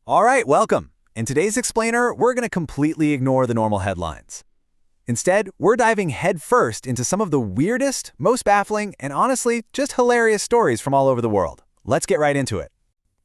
All right, welcome. In today's explainer, we're going to completely ignore the normal headlines. Instead, we're diving headfirst into some of the weirdest, most baffling, and honestly, just hilarious stories from all over the world. Let's get right into it.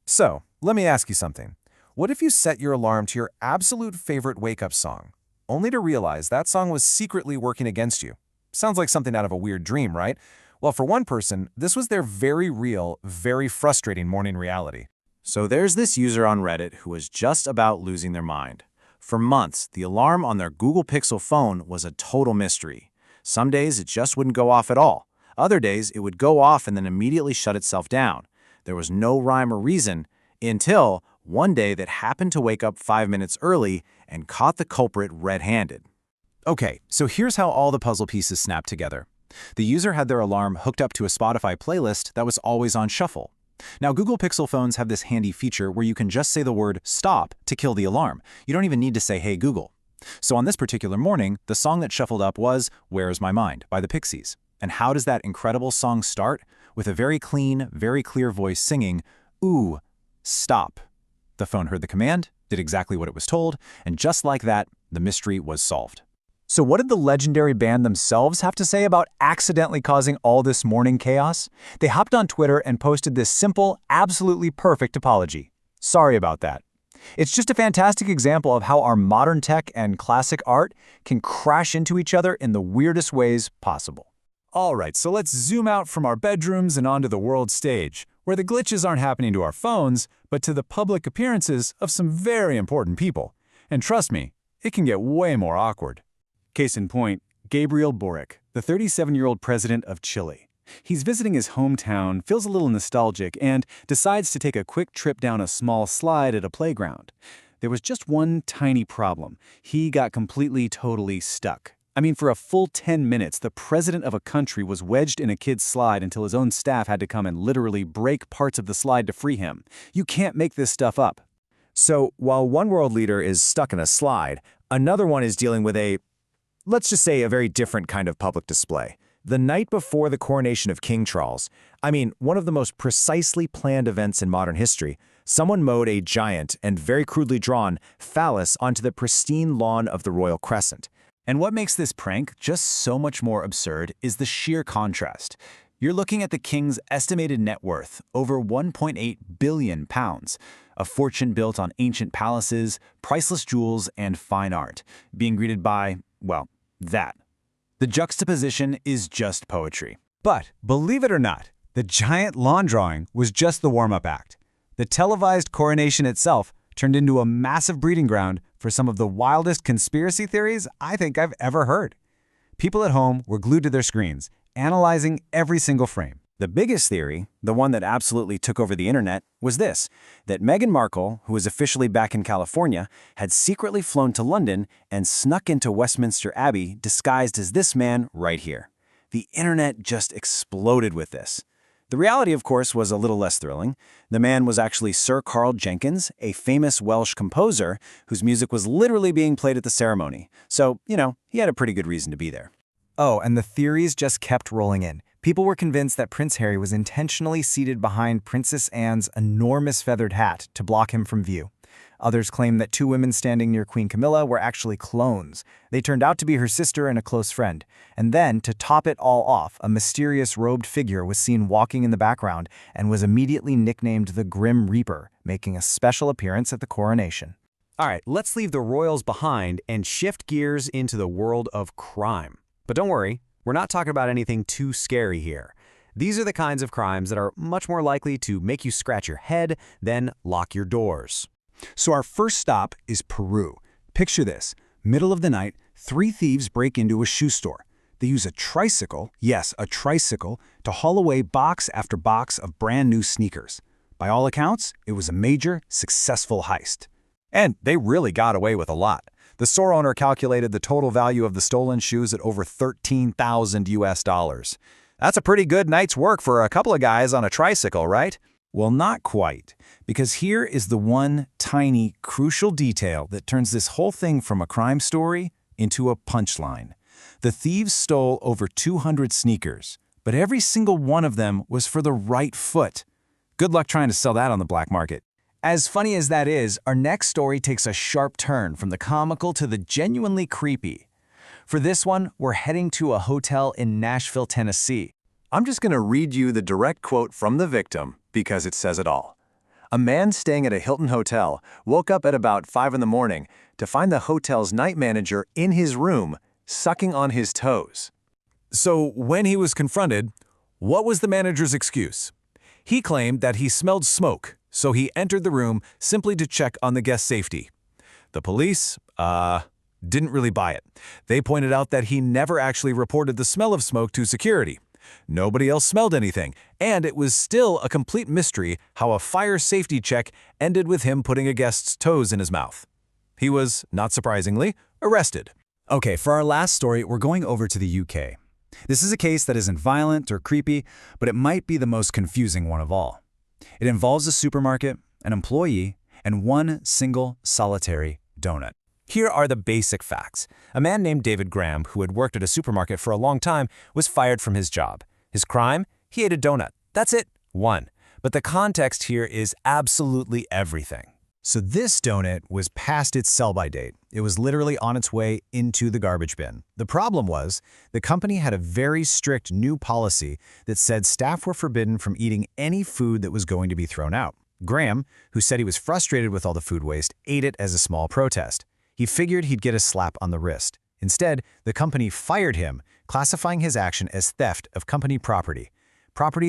So, let me ask you something. What if you set your alarm to your absolute favorite wake-up song, only to realize that song was secretly working against you? Sounds like something out of a weird dream, right? Well, for one person, this was their very real, very frustrating morning reality. So there's this user on Reddit who was just about losing their mind. For months, the alarm on their Google Pixel phone was a total mystery. Some days it just wouldn't go off at all. Other days it would go off and then immediately shut itself down. There was no rhyme or reason until one day that happened to wake up 5 minutes early and caught the culprit red-handed. Okay, so here's how all the puzzle pieces snap together. The user had their alarm hooked up to a Spotify playlist that was always on shuffle. Now, Google Pixel phones have this handy feature where you can just say the word stop to kill the alarm. You don't even need to say, hey, Google. So on this particular morning, the song that shuffled up was Where's My Mind by the Pixies. And how does that incredible song start? With a very clean, very clear voice singing, ooh, stop. The phone heard the command, did exactly what it was told, and just like that, the mystery was solved. So what did the legendary band themselves have to say about accidentally causing all this morning chaos? They hopped on Twitter and posted this simple, absolutely perfect apology. Sorry about that. It's just a fantastic example of how our modern tech and classic art can crash into each other in the weirdest ways possible. All right, so let's zoom out from our bedrooms and onto the world stage, where the glitches aren't happening to our phones, but to the public appearances of some very important people. And trust me, it can get way more awkward. Case in point, Gabriel Boric, the 37-year-old president of Chile. He's visiting his hometown, feels a little nostalgic, and decides to take a quick trip down a small slide at a playground. There was just one tiny problem. He got completely, totally stuck. I mean, for a full 10 minutes, the president of a country was wedged in a kid's slide until his own staff had to come and literally break parts of the slide to free him. You can't make this stuff up. So, while one world leader is stuck in a slide, another one is dealing with let's just say a very different kind of public display. The night before the coronation of King Charles, one of the most precisely planned events in modern history, someone mowed a giant and very crudely drawn phallus onto the pristine lawn of the Royal Crescent. And what makes this prank just so much more absurd is the sheer contrast. You're looking at the king's estimated net worth, over 1.8 billion pounds, a fortune built on ancient palaces, priceless jewels, and fine art, being greeted by, well, that. The juxtaposition is just poetry. But, believe it or not, the giant lawn drawing was just the warm-up act. The televised coronation itself turned into a massive breeding ground for some of the wildest conspiracy theories I think I've ever heard. People at home were glued to their screens, analyzing every single frame. The biggest theory, the one that absolutely took over the internet, was this, that Meghan Markle, who was officially back in California, had secretly flown to London and snuck into Westminster Abbey disguised as this man right here. The internet just exploded with this. The reality, of course, was a little less thrilling. The man was actually Sir Carl Jenkins, a famous Welsh composer whose music was literally being played at the ceremony. So, he had a pretty good reason to be there. Oh, and the theories just kept rolling in. People were convinced that Prince Harry was intentionally seated behind Princess Anne's enormous feathered hat to block him from view. Others claimed that two women standing near Queen Camilla were actually clones. They turned out to be her sister and a close friend. And then, to top it all off, a mysterious robed figure was seen walking in the background and was immediately nicknamed the Grim Reaper, making a special appearance at the coronation. All right, let's leave the royals behind and shift gears into the world of crime. But don't worry, we're not talking about anything too scary here. These are the kinds of crimes that are much more likely to make you scratch your head than lock your doors. So our first stop is Peru. Picture this. Middle of the night, 3 thieves break into a shoe store. They use a tricycle, yes, a tricycle, to haul away box after box of brand new sneakers. By all accounts, it was a major, successful heist. And they really got away with a lot. The store owner calculated the total value of the stolen shoes at over $13,000 US. That's a pretty good night's work for a couple of guys on a tricycle, right? Well, not quite, because here is the one tiny, crucial detail that turns this whole thing from a crime story into a punchline. The thieves stole over 200 sneakers, but every single one of them was for the right foot. Good luck trying to sell that on the black market. As funny as that is, our next story takes a sharp turn from the comical to the genuinely creepy. For this one, we're heading to a hotel in Nashville, Tennessee. I'm just going to read you the direct quote from the victim because it says it all. A man staying at a Hilton hotel woke up at about 5 in the morning to find the hotel's night manager in his room, sucking on his toes. So when he was confronted, what was the manager's excuse? He claimed that he smelled smoke, so he entered the room simply to check on the guest's safety. The police, didn't really buy it. They pointed out that he never actually reported the smell of smoke to security. Nobody else smelled anything, and it was still a complete mystery how a fire safety check ended with him putting a guest's toes in his mouth. He was, not surprisingly, arrested. Okay, for our last story, we're going over to the UK. This is a case that isn't violent or creepy, but it might be the most confusing one of all. It involves a supermarket, an employee, and one single solitary donut. Here are the basic facts. A man named David Graham, who had worked at a supermarket for a long time, was fired from his job. His crime? He ate a donut. That's it. One. But the context here is absolutely everything. So this donut was past its sell-by date. It was literally on its way into the garbage bin. The problem was, the company had a very strict new policy that said staff were forbidden from eating any food that was going to be thrown out. Graham, who said he was frustrated with all the food waste, ate it as a small protest. He figured he'd get a slap on the wrist. Instead, the company fired him, classifying his action as theft of company property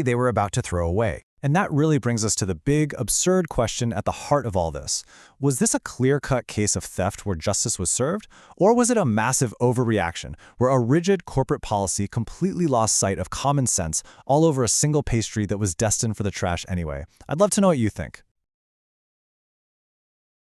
they were about to throw away. And that really brings us to the big, absurd question at the heart of all this. Was this a clear-cut case of theft where justice was served? Or was it a massive overreaction where a rigid corporate policy completely lost sight of common sense all over a single pastry that was destined for the trash anyway? I'd love to know what you think.